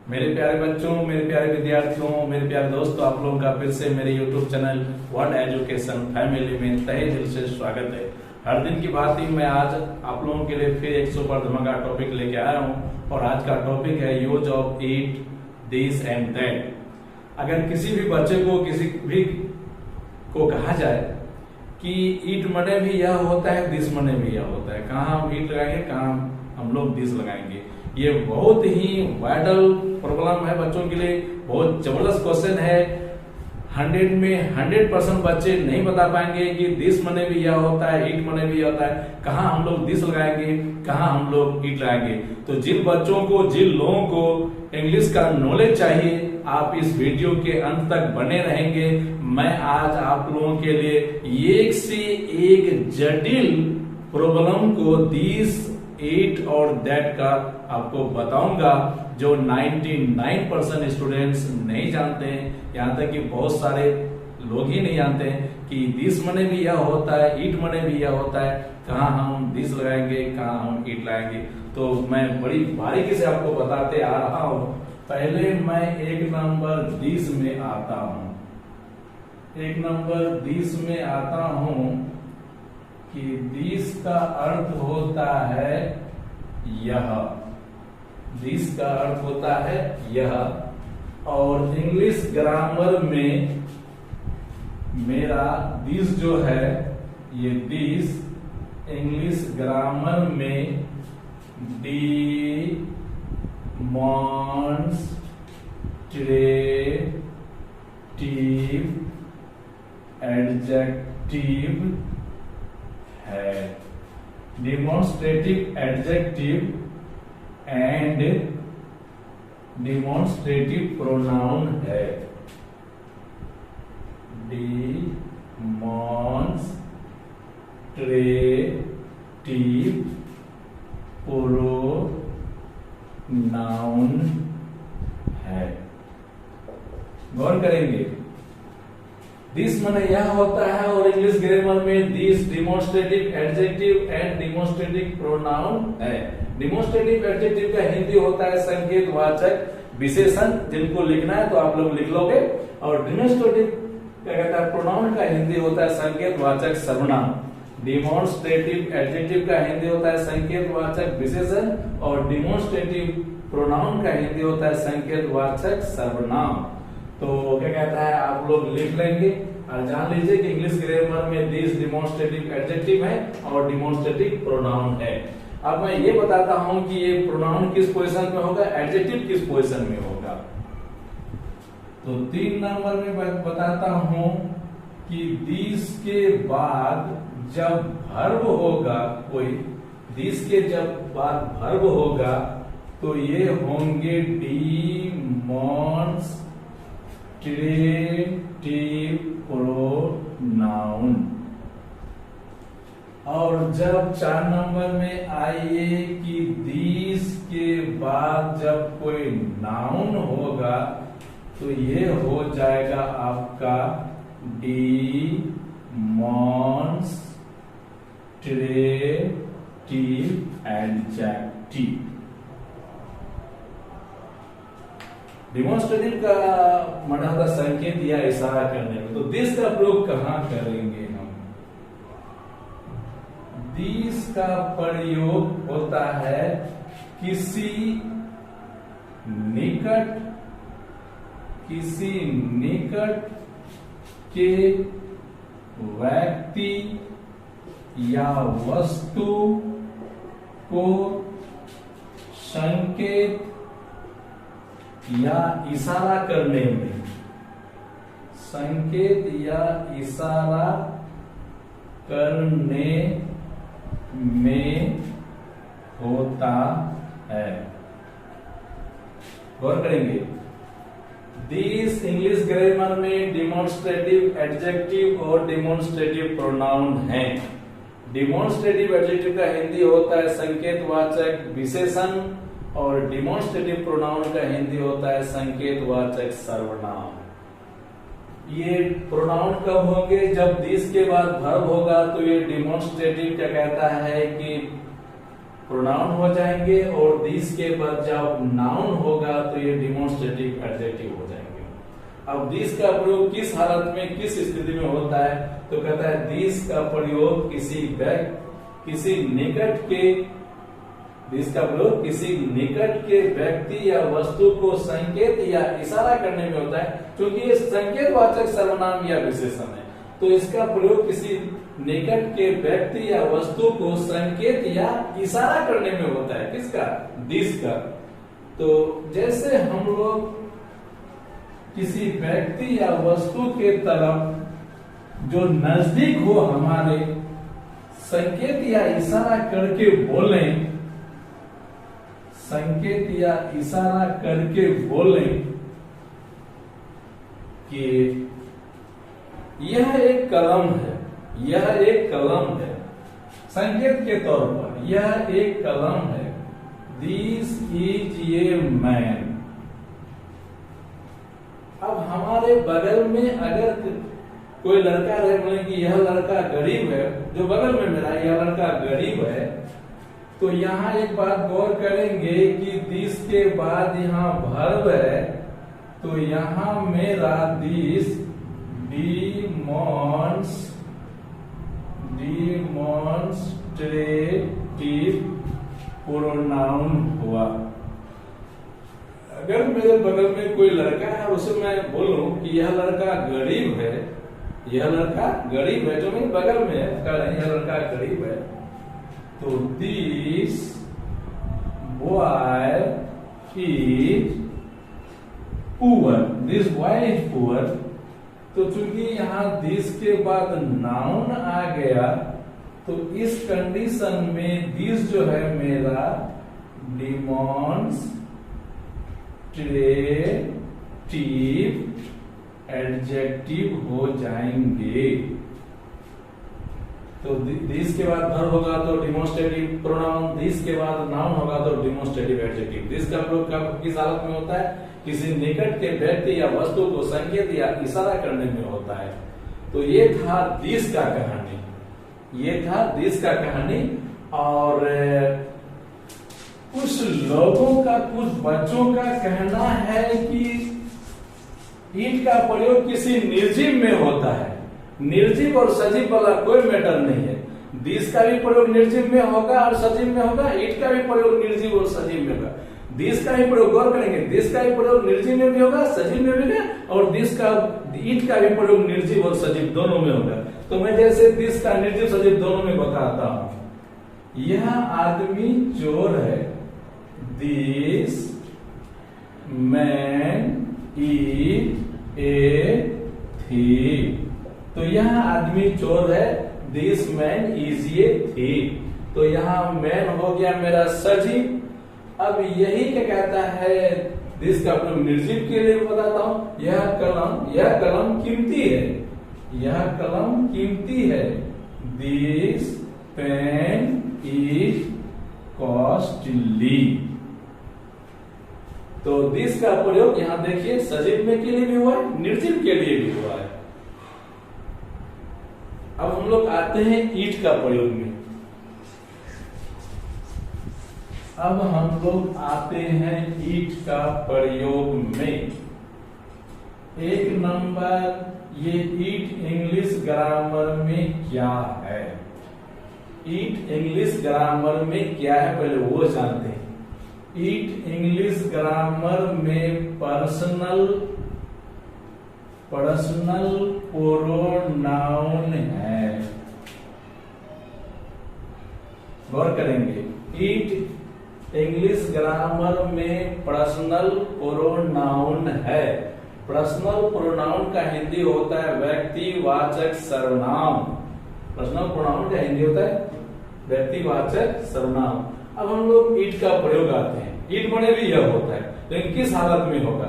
मेरे प्यारे बच्चों, मेरे प्यारे विद्यार्थियों, मेरे प्यारे दोस्तों, आप लोगों का फिर से मेरे YouTube channel world education family में तहे दिल से स्वागत है। हर दिन की बात ही मैं आज आप लोगों के लिए फिर एक सुपर धमाका टॉपिक लेके आया हूँ और आज का टॉपिक है use of it, this and that. अगर किसी भी बच्चे को किसी भी को कहा जाए कि ईट मने भी यह होता है, दिस मने भी यह होता है, कहाँ हम ईट लगाएंगे, कहाँ हम लोग दिस लगाएंगे, ये बहुत ही वाइटल प्रॉब्लम है बच्चों के लिए। बहुत जबरदस्त क्वेश्चन है। 100 में 100% बच्चे नहीं बता पाएंगे कि दिस मने भी यह होता है, ईट मने भी यह होता है, कहाँ हम लोग दिस लगाएंगे, कहाँ हम लोग ईट लगाएंगे। तो जिन बच्चों को, जिन लोगों को इंग्लिश का नॉलेज चाहिए, आप इस वीडियो के अंत तक बने रहेंगे। मैं आज आप लोगों के लिए एक से एक जटिल प्रॉब्लम को दिस, इट और दैट का आपको बताऊंगा जो 99% स्टूडेंट्स नहीं जानते हैं। यहाँ तक कि बहुत सारे लोग ही नहीं जानते हैं कि दिस मने भी यह होता है, ईट मने भी यह होता है, कहाँ हम दिस लगाएंगे, कहाँ हम ईट लगाएंगे। तो मैं बड़ी बारीकी से आपको बताते आ रहा हूँ। पहले मैं एक नंबर दिस में आता हूँ, एक नंबर दिस में आता हूँ कि दिस का अर्थ होता है यह, दिस का अर्थ होता है यह। और इंग्लिश ग्रामर में मेरा दिस जो है, ये दिस इंग्लिश ग्रामर में डेमॉन्स्ट्रेटिव एडजेक्टिव है। Demonstrative adjective and demonstrative pronoun है। डेमोन्स्ट्रेटिव प्रोनाउन है। गौर करेंगे, दिस माने यह होता है और इंग्लिश ग्रामर में this demonstrative adjective and demonstrative pronoun है। डेमोन्स्ट्रेटिव एडजेक्टिव का हिंदी होता है संकेतवाचक विशेषण, जिनको लिखना है तो आप लोग लिख लोगे। और डेमोन्स्ट्रेटिव क्या कहता है, प्रोनाउन का हिंदी होता है संकेतवाचक सर्वनाम। डेमोन्स्ट्रेटिव एडजेक्टिव का हिंदी होता है संकेतवाचक विशेषण और डेमोन्स्ट्रेटिव प्रोनाउन का हिंदी होता है संकेतवाचक सर्वनाम। तो क्या कहता है, आप लोग लिख लेंगे और जान लीजिए कि इंग्लिश ग्रामर में दिस डेमोन्स्ट्रेटिव एडजेक्टिव है और डेमोन्स्ट्रेटिव प्रोनाउन है। अब मैं ये बताता हूं कि ये प्रोनाउन किस पोजीशन में होगा, एडजेक्टिव किस पोजीशन में होगा। तो 3 नंबर में बताता हूं कि दिस के बाद जब वर्ब होगा, कोई दिस के जब बाद वर्ब होगा तो ये होंगे डेमोन्स्ट्रेटिव प्रोनाउन। और जब 4 नंबर में आइए कि दिस के बाद जब कोई नाउन होगा तो ये हो जाएगा आपका डेमोन्स्ट्रेटिव एडजेक्टिव। डेमोन्स्ट्रेटिव का माना होता संकेत या इशारा करने में। तो दिस का प्रयोग कहाँ करेंगे हम? दिस का प्रयोग होता है किसी निकट के व्यक्ति या वस्तु को संकेत या इशारा करने में, संकेत या इशारा करने में होता है। गौर करेंगे, दिस इंग्लिश ग्रामर में डेमोन्स्ट्रेटिव एडजेक्टिव और डेमोन्स्ट्रेटिव प्रोनाउन है। डेमोन्स्ट्रेटिव एडजेक्टिव का हिंदी होता है संकेतवाचक विशेषण और डेमोन्स्ट्रेटिव प्रोनाउन का हिंदी होता है संकेतवाचक सर्वनाम। ये प्रोनाउन कब होंगे? जब दिस के बाद वर्ब होगा तो ये डेमोन्स्ट्रेटिव क्या कहता है कि प्रोनाउन हो जाएंगे, और दिस के बाद जब नाउन होगा तो ये डिमोन्स्ट्रेटिव एडजेक्टिव हो जाएंगे। अब दिस का प्रयोग किस हालत में, किस स्थिति में होता है, तो कहता है दिस का प्रयोग किसी निकट के व्यक्ति या वस्तु को संकेत या इशारा करने में होता है, क्योंकि ये संकेतवाचक सर्वनाम या विशेषण है, तो इसका प्रयोग किसी निकट के व्यक्ति या वस्तु को संकेत या इशारा करने में होता है। किसका? दिस का। तो जैसे हम लोग किसी व्यक्ति या वस्तु के तरफ जो नजदीक हो हमारे, संकेत या इशारा करके बोलें, संकेत या इशारा करके बोलें कि यह एक कलम है, यह एक कलम है, संकेत के तौर पर यह एक कलम है, दिस इज ए मैन। अब हमारे बगल में अगर कोई लड़का रहे, बोले कि यह लड़का गरीब है, जो बगल में मेरा यह लड़का गरीब है, तो यहाँ एक बात गौर करेंगे कि दिस के बाद यहाँ वर्ब है, तो यहाँ मेरा दिस डिमॉन्स्ट्रेटिव प्रोनाउन हुआ। अगर मेरे बगल में कोई लड़का है और उसे मैं बोलूं कि यह लड़का गरीब है, यह लड़का गरीब है, जो मेरे बगल में है, कह रहे हैं यह लड़का गरीब है, तो this boy is poor, this boy is poor. तो चूंकि यहाँ दिस के बाद नाउन आ गया, तो इस कंडीशन में दिस जो है मेरा डिमॉन्स्ट्रेटिव एडजेक्टिव हो जाएंगे। तो दिस के बाद वर्ब होगा तो डिमोन्स्ट्रेटिव प्रोनाउन, दिस के बाद नाउन होगा तो डिमोन्स्ट्रेटिव एडजेक्टिव। दिस का प्रयोग किस हालत में होता है? किसी निकट के व्यक्ति या वस्तु को संकेत या इशारा करने में होता है। तो ये था दिस का कहानी, ये था दिस का कहानी। और कुछ लोगों का, कुछ बच्चों का कहना है कि ईट का प्रयोग किसी निर्जीव में होता है। निर्जीव और सजीव वाला कोई मैटर नहीं है। दिस का भी प्रयोग निर्जीव में होगा और सजीव में होगा, ईट का भी प्रयोग निर्जीव और सजीव में होगा। दिस का भी प्रयोग गौर करेंगे, दिस का भी प्रयोग निर्जीव में भी होगा, सजीव में भी होगा, और दिस का, ईट का भी प्रयोग निर्जीव और सजीव दोनों में होगा। तो मैं जैसे दिस का निर्जीव सजीव दोनों में बताता हूं। यह आदमी चोर है, this man is a thief. तो यह आदमी चोर है, this man is a thief. तो यहाँ मैन हो गया मेरा सजीव। अब यही क्या कहता है, दिस का प्रयोग निर्जीव के लिए बताता हूं। यह कलम कीमती है, यह कलम कीमती है, दिस पेन इज कॉस्टली। तो दिस का प्रयोग यहां देखिए सजीव में के लिए भी हुआ है, निर्जीव के लिए भी हुआ है। अब हम लोग आते हैं ईट का प्रयोग में। अब हम लोग आते हैं ईट का प्रयोग में। एक नंबर, ये ईट इंग्लिश ग्रामर में क्या है? ईट इंग्लिश ग्रामर में क्या है पहले वो जानते हैं। ईट इंग्लिश ग्रामर में पर्सनल प्रोनाउन है। गौर करेंगे, ईट इंग्लिश ग्रामर में पर्सनल प्रोनाउन है। पर्सनल प्रोनाउन का हिंदी होता है व्यक्तिवाचक सर्वनाम। पर्सनल प्रोनाउन का हिंदी होता है व्यक्तिवाचक सर्वनाम। अब हम लोग ईट का प्रयोग आते हैं। ईट बने भी यह होता है, लेकिन किस हालत में होगा?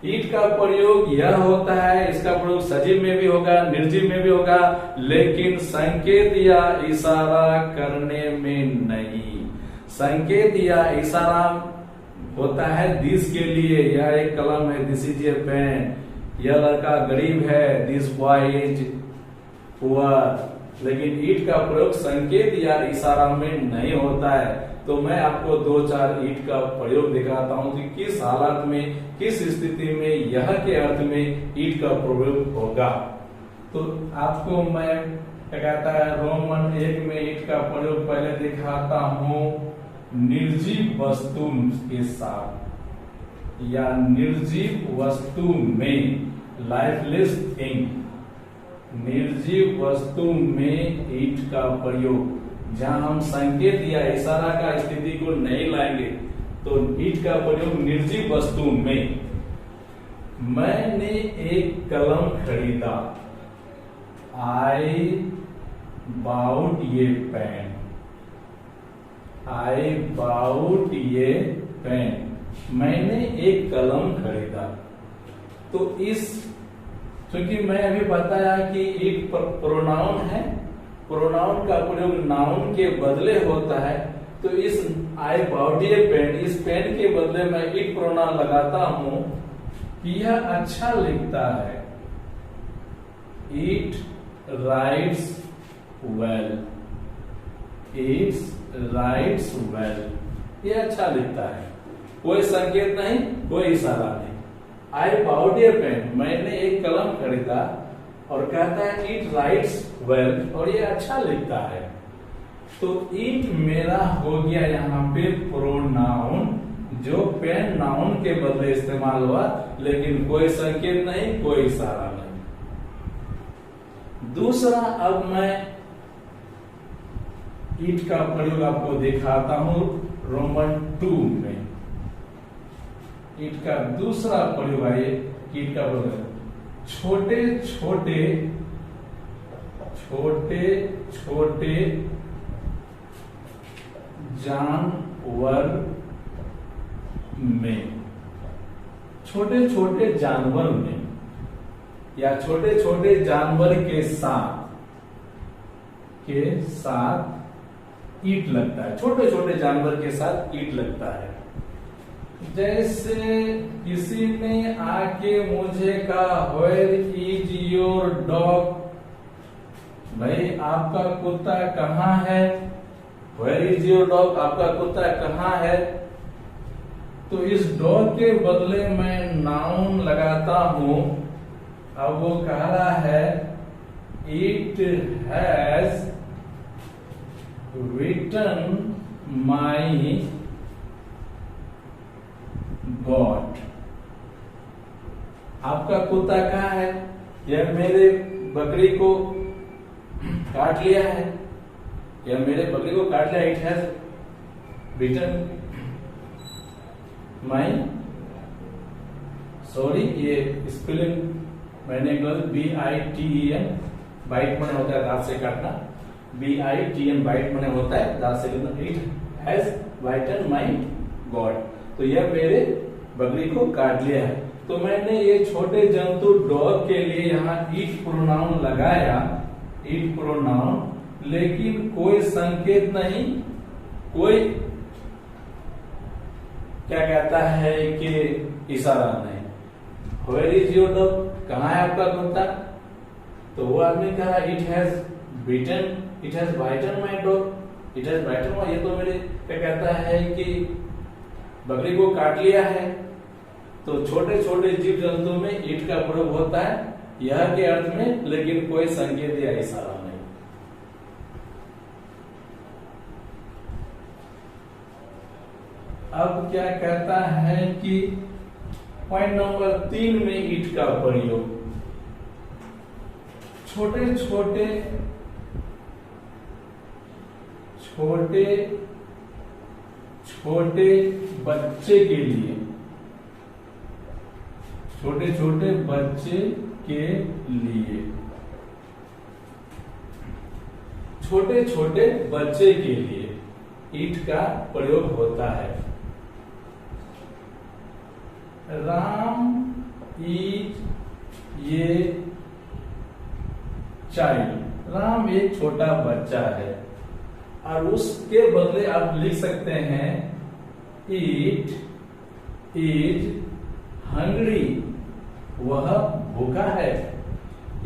ईट का प्रयोग यह होता है, इसका प्रयोग सजीव में भी होगा, निर्जीव में भी होगा, लेकिन संकेत या इशारा करने में नहीं। संकेत या इशारा होता है दिस के लिए, यह एक कलम है, दिस इज ए पेन, यह लड़का गरीब है, दिस बॉय इज पुअर। लेकिन ईट का प्रयोग संकेत या इशारा में नहीं होता है। तो मैं आपको 2-4 ईट का प्रयोग दिखाता हूं कि किस हालत में, किस स्थिति में यह के अर्थ में ईट का प्रयोग होगा। तो आपको मैं क्या कहता है, रोमन 1 में ईट का प्रयोग पहले दिखाता हूं निर्जीव वस्तु के साथ या निर्जीव वस्तु में, लाइफलेस थिंग, निर्जीव वस्तु में ईट का प्रयोग, जहां हम संकेत या इशारा का स्थिति को नहीं लाएंगे तो ईट का प्रयोग निर्जीव वस्तु में। मैंने एक कलम खरीदा, आई बाउट ये पेन, आई बाउट ये पेन, मैंने एक कलम खरीदा। तो इस, क्योंकि मैं अभी बताया कि एक प्रोनाउन है, प्रोनाउन का प्रयोग नाउन के बदले होता है, तो इस आई बाउट ये पेन, इस पेन के बदले मैं एक प्रोनाउन लगाता हूं कि यह अच्छा लिखता है, it rights well, it's rights well, ये अच्छा लिखता है, कोई संकेत नहीं, कोई इशारा नहीं। आई बाउट ए पेन, मैंने एक कलम खरीदा, और कहता है इट राइट्स वेल, और ये अच्छा लिखता है। तो इट मेरा हो गया यहाँ पे प्रोनाउन, जो पेन नाउन के बदले इस्तेमाल हुआ, लेकिन कोई संकेत नहीं, कोई इशारा नहीं। दूसरा, अब मैं इट का प्रयोग आपको दिखाता हूं रोमन 2 में। ईट का दूसरा प्रयोग है, ईट का प्रयोग छोटे छोटे छोटे छोटे जानवर में, छोटे छोटे जानवर में या छोटे छोटे जानवर के साथ ईट लगता है, छोटे छोटे जानवर के साथ ईट लगता है। जैसे किसी ने आके मुझे कहा, वेयर इज योर डॉग, भाई आपका कुत्ता कहाँ है, वेयर इज योर डॉग, आपका कुत्ता कहाँ है। तो इस डॉग के बदले मैं नाउन लगाता हूं, अब वो कह रहा है it has written my god, आपका कुत्ता कहाँ है, यह मेरे बकरी को काट लिया है, यह मेरे बकरी को काट लिया। It has written my, sorry ये स्पेलिंग मैंने गलत, BITEN, बाइट मने होता है दांत से काटना, BITN बाइट मने होता है दांत से काटना। It has bitten my God, तो यह मेरे बकरी को काट लिया है। तो मैंने ये छोटे जंतु डॉग के लिए यहाँ ईट प्रोनाउन लगाया, ईट प्रोनाउन, लेकिन कोई संकेत नहीं, कोई क्या कहता है कि इशारा नहीं। वेयर इज योर डॉग, कहाँ है आपका कुत्ता, तो वो आदमी कहा it has beaten, it has bitten my dog, it has bitten my, ये तो मेरे क्या कहता है कि बकरी को काट लिया है। तो छोटे छोटे जीव जंतु में ईट का प्रयोग होता है यह के अर्थ में, लेकिन कोई संकेत या इशारा नहीं। अब क्या कहता है कि पॉइंट नंबर 3 में ईट का प्रयोग, छोटे छोटे छोटे छोटे बच्चे के लिए, छोटे छोटे बच्चे के लिए, छोटे छोटे बच्चे के लिए ईट का प्रयोग होता है। राम इज ये चाइल्ड, राम एक छोटा बच्चा है, और उसके बदले आप लिख सकते हैं इट इज हंग्री, वह भूखा है।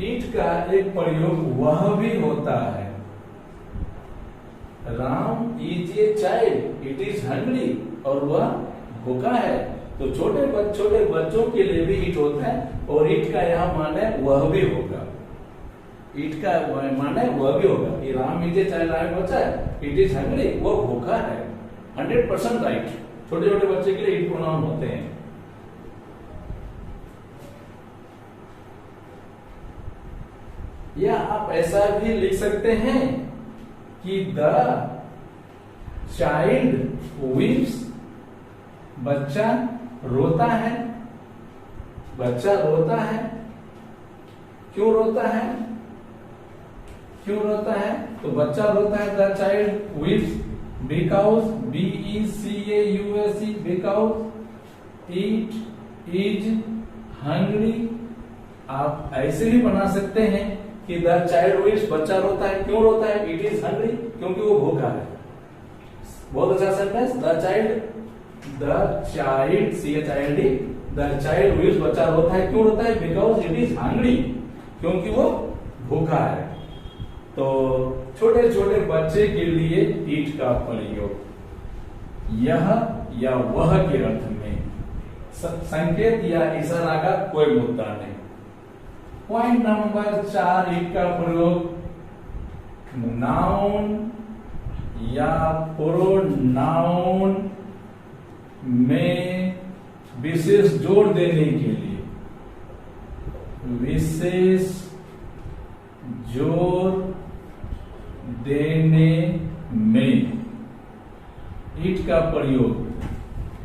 ईट का एक प्रयोग वह भी होता है, Ram is a child, it is hungry, और वह भूखा है। तो छोटे बच्चों के लिए भी ईट होता है, और ईट का यहाँ माने वह भी होगा, ईट का माने वह भी होगा कि Ram is a child, Ram बच्चा है, इट इज हंग्री, वो भूखा है। 100% राइट। छोटे छोटे बच्चे के लिए ईट प्रोनाउन होते हैं। या आप ऐसा भी लिख सकते हैं कि द चाइल्ड वीप्स, बच्चा रोता है, बच्चा रोता है। क्यों रोता है? क्यों रोता है? तो बच्चा रोता है, the child weeps because, BECAUSE, because it is hungry. आप ऐसे भी बना सकते हैं कि द चाइल्ड वीप्स, बच्चा रोता है। क्यों रोता है? इट इज हंग्री, क्योंकि वो भूखा है। बहुत अच्छा सेंटेंस। द चाइल्ड वीप्स, बच्चा रोता है। क्यों रोता है? बिकॉज इट इज हंग्री, क्योंकि वो भूखा है। तो छोटे छोटे बच्चे के लिए ईट का प्रयोग यह या वह के अर्थ में, संकेत या इशारा का कोई मुद्दा नहीं। पॉइंट नंबर 4, ईट का प्रयोग नाउन या प्रोनाउन में विशेष जोर देने के लिए, विशेष जोर देने में ईट का प्रयोग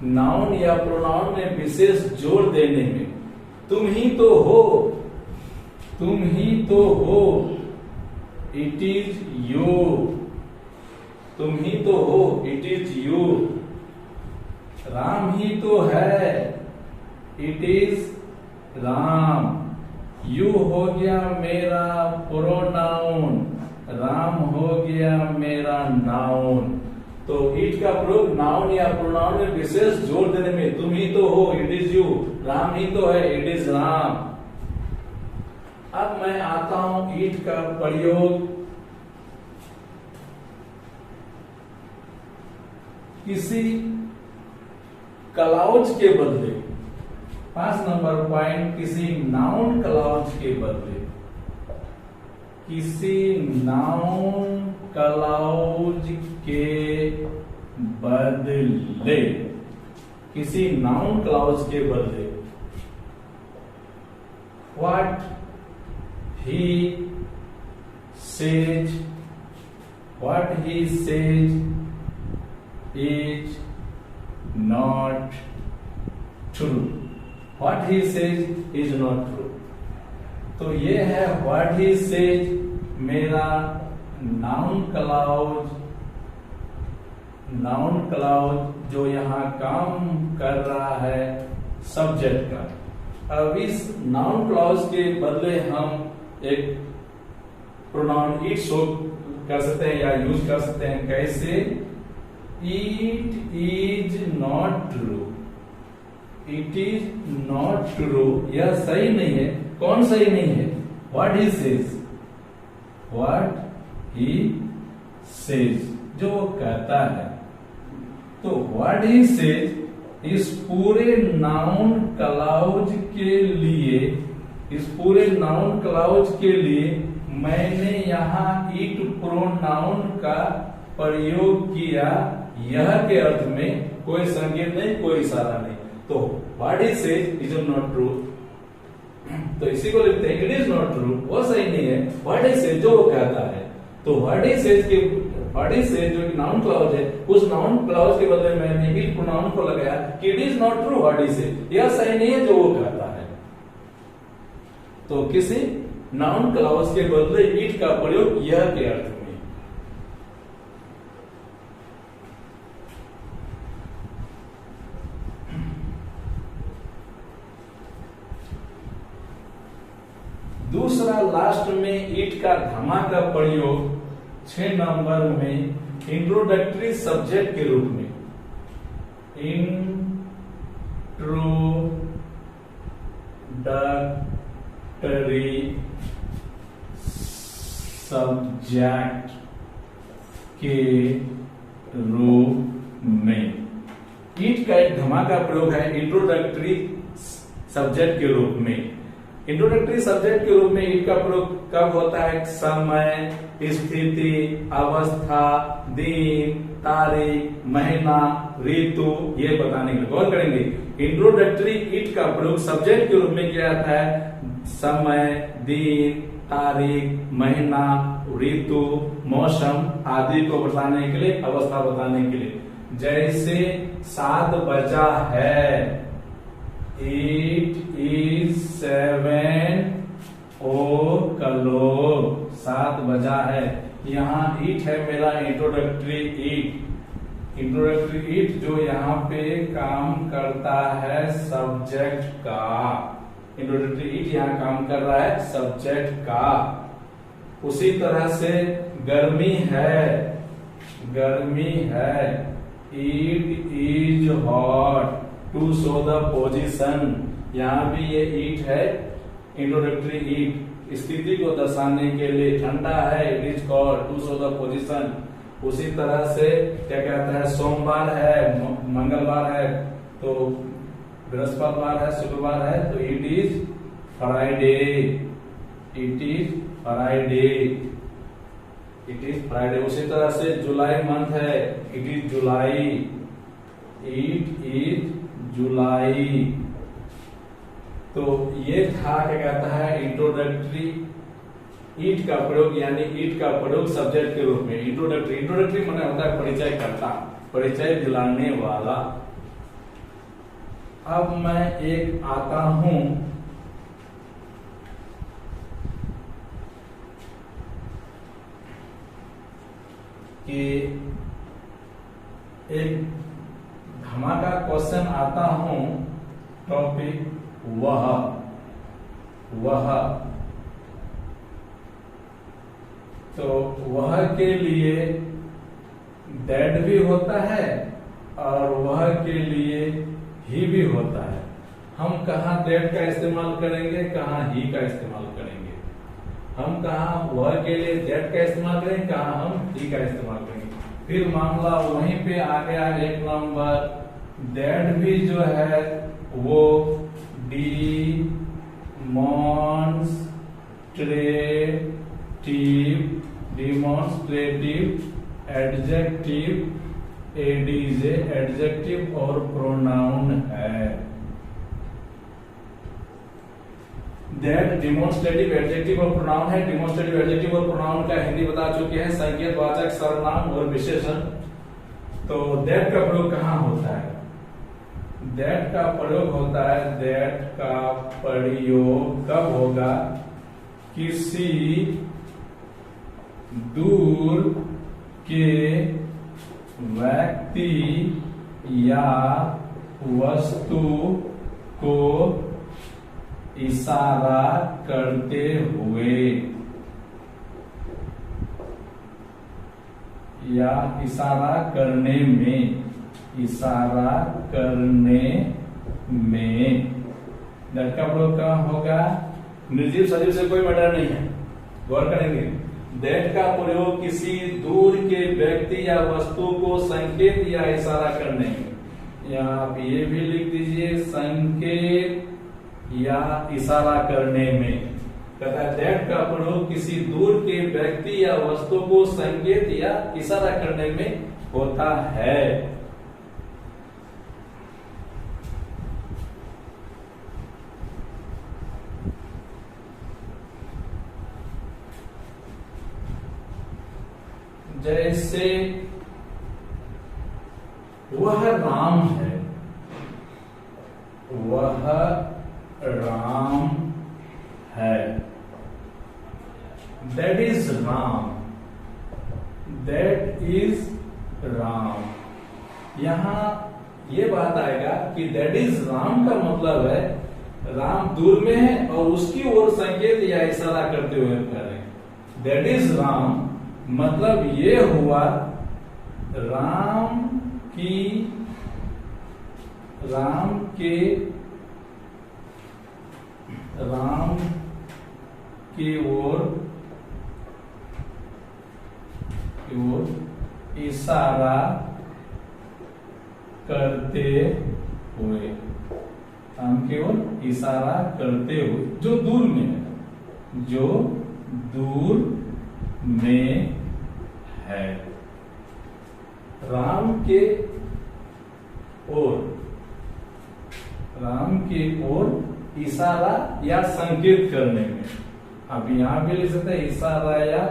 नाउन या प्रोनाउन में विशेष जोर देने में। तुम ही तो हो, तुम ही तो हो, इट इज यू, तुम ही तो हो, इट इज यू। राम ही तो है, इट इज राम। यू हो गया मेरा प्रोनाउन, राम हो गया मेरा नाउन। तो इट का प्रयोग नाउन या प्रोनाउन में विशेष जोर देने में। तुम ही तो हो, इट इज यू। राम ही तो है, इट इज राम। अब मैं आता हूं ईट का प्रयोग किसी क्लाउज के बदले। 5 नंबर पॉइंट, किसी नाउन क्लाउज के बदले, किसी नाउन क्लाउज के बदले, किसी नाउन क्लाउज के बदले। What he says, what he says is not true, what he says is not true। तो ये है what he says, मेरा नाउन क्लाउज जो यहाँ काम कर रहा है सब्जेक्ट का। अब इस नाउन क्लाउज के बदले हम एक प्रोनाउन इट शो कर सकते हैं या यूज कर सकते हैं। कैसे? It is not true, it is not true, यह सही नहीं है। कौन सही नहीं है? What he says, what he says, जो वो कहता है। तो व्हाट ही सेज इस पूरे नाउन क्लाउज के लिए, इस पूरे नाउन क्लाउज के लिए मैंने यहाँ इट प्रोनाउन का प्रयोग किया, यह के अर्थ में। कोई संकेत नहीं, कोई इशारा नहीं। तो what he says is not true, तो इसी को लिखते हैं इट इज नॉट ट्रू, वो सही नहीं है। व्हाट ही सेज, जो वो कहता है। तो व्हाट ही सेज जो नाउन क्लाउज है, उस नाउन क्लाउज के बदले मैंने इट प्रोनाउन को लगाया कि it is not true what he says, यह सही नहीं है जो वो कहता है। तो किसी नाउन क्लाउज के बदले इट का प्रयोग यह के अर्थ में। दूसरा, लास्ट में इट का धमाका प्रयोग 6 नंबर में इंट्रोडक्टरी सब्जेक्ट के रूप में। इंट्रोडक्टरी सब्जेक्ट के रूप में। ईट का एक धमाका प्रयोग है इंट्रोडक्टरी सब्जेक्ट के रूप में। इंट्रोडक्टरी सब्जेक्ट के रूप में ईट का प्रयोग कब होता है? समय, स्थिति, अवस्था, दिन, तारीख, महीना, ऋतु ये बताने के लिए गौर करेंगे। इंट्रोडक्टरी ईट का प्रयोग सब्जेक्ट के रूप में किया जाता है समय, दिन, तारीख, महीना, ऋतु, मौसम आदि को बताने के लिए, अवस्था बताने के लिए। जैसे 7 बजा है, It is 7 o'clock, 7 बजा है। यहाँ ईट है मेरा इंट्रोडक्टरी ईट। इंट्रोडक्टरी ईट जो यहाँ पे काम करता है सब्जेक्ट का। इंट्रोडक्टरी ईट यहाँ काम कर रहा है सब्जेक्ट का। उसी तरह से गर्मी है, गर्मी है, it is hot to show the position. यहाँ भी ये ईट है इंट्रोडक्टरी ईट। स्थिति को दर्शाने के लिए ठंडा है, it is cold to show the position. उसी तरह से क्या कहता है, सोमवार है, मंगलवार है, तो बृहस्पतिवार है, शुक्रवार है, तो it is Friday, it is Friday, it is Friday. उसी तरह से जुलाई मंथ है, it is July, it is July. तो ये था क्या कहता है इंट्रोडक्टरी ईट का प्रयोग, यानी ईट का प्रयोग सब्जेक्ट के रूप में। इंट्रोडक्टरी, इंट्रोडक्टरी माने होता है परिचय करता, परिचय दिलाने वाला। अब मैं एक आता हूं कि एक धमाका क्वेश्चन आता हूं, टॉपिक वह। तो वह के लिए दैट भी होता है और वह के लिए ही भी होता है। हम कहाँ दैट का इस्तेमाल करेंगे, कहाँ ही का इस्तेमाल करेंगे। हम कहाँ वह के लिए दैट का इस्तेमाल करेंगे, कहाँ हम ही का इस्तेमाल करेंगे। फिर मामला वहीं पे आ गया 1 नंबर, दैट भी जो है वो डिमॉन्स्ट्रेटिव एडजेक्टिव एडीजे एडजेक्टिव और प्रोनाउन है। दैट डिमॉन्स्ट्रेटिव एडजेक्टिव और प्रोनाउन है। डिमॉन्स्ट्रेटिव एडजेक्टिव और प्रोनाउन का हिंदी बता चुके हैं, संकेतवाचक, सर्वनाम और विशेषण। तो दैट का प्रयोग कहाँ होता है? दैट का प्रयोग होता है, दैट का प्रयोग कब होगा? किसी दूर के व्यक्ति या वस्तु को इशारा करते हुए या इशारा करने में, इशारा करने में। दैट का प्रयोग कहाँ होगा? निर्जीव सजीव से कोई मैटर नहीं है, गौर करेंगे। दैट का प्रयोग किसी दूर के व्यक्ति या वस्तु को संकेत या इशारा करने में, या आप ये भी लिख दीजिए संकेत या इशारा करने में। कहता है दैट का प्रयोग किसी दूर के व्यक्ति या वस्तु को संकेत या इशारा करने में होता है। जैसे वह राम है, वह राम है, that is Ram, that is Ram. यहां ये बात आएगा कि दैट इज राम का मतलब है राम दूर में है और उसकी ओर संकेत या इशारा करते हुए कह रहे हैं। दैट इज राम मतलब ये हुआ राम की ओर इशारा करते हुए, राम की ओर इशारा करते हुए, जो दूर में है, जो दूर में है। राम के ओर इशारा या संकेत करने में। अब यहां भी लिख सकते हैं इशारा या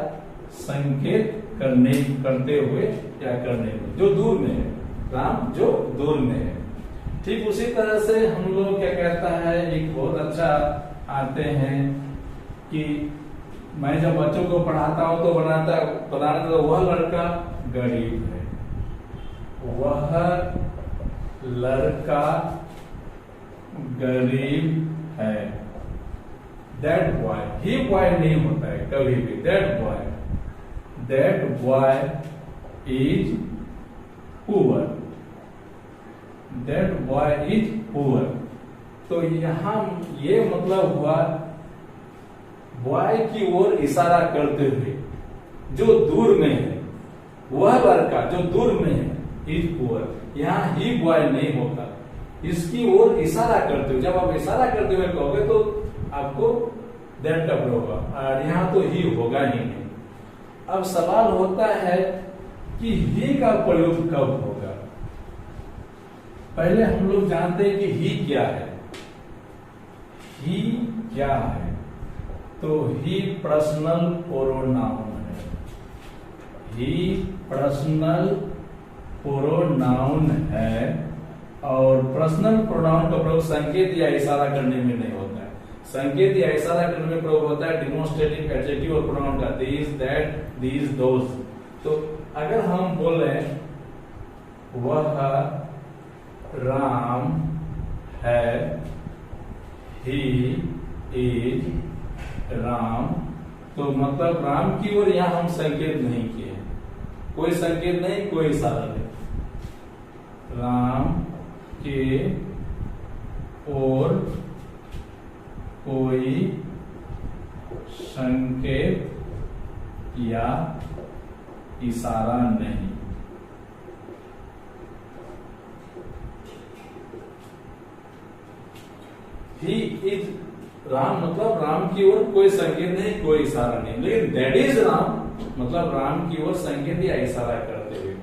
संकेत करते हुए या करने में, जो दूर में है, राम जो दूर में है। ठीक उसी तरह से हम लोग क्या कहता है, एक बहुत अच्छा आते हैं कि मैं जब बच्चों को पढ़ाता हूं तो बताना तो वह लड़का गरीब है, वह लड़का गरीब है। दैट बॉय, ही बॉय नहीं होता है कभी भी, that boy is poor, that boy is poor. तो यहां ये मतलब हुआ बॉय की ओर इशारा करते हुए, जो दूर में है, वह लड़का जो दूर में है, इज पुअर। यहां ही बॉय नहीं होता, इसकी ओर इशारा करते हुए। जब आप इशारा करते हुए कहोगे तो आपको दैट का प्रयोग होगा, और यहां तो ही होगा ही नहीं। अब सवाल होता है कि ही का प्रयोग कब होगा। पहले हम लोग जानते हैं कि ही क्या है। ही क्या है? तो ही पर्सनल प्रोनाउन है, ही पर्सनल प्रोनाउन है। और पर्सनल प्रोनाउन का प्रयोग संकेत या इशारा करने में नहीं होता है। संकेत या इशारा करने में प्रयोग होता है डिमोन्स्ट्रेटिव एडजेक्टिव और प्रोनाउन का, दिस, दैट, दीज, दोस। तो अगर हम बोल रहे हैं वह राम है, ही इज राम, तो मतलब राम की ओर यहां हम संकेत नहीं किए, कोई संकेत नहीं, कोई इशारा नहीं। राम के ओर कोई संकेत या इशारा नहीं। ही इज राम मतलब राम की ओर कोई संकेत नहीं, कोई इशारा नहीं। लेकिन दैट इज राम मतलब राम की ओर संकेत या इशारा करते हुए।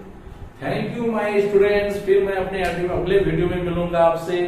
Thank you my students. फिर मैं अपने अगले वीडियो में मिलूंगा आपसे।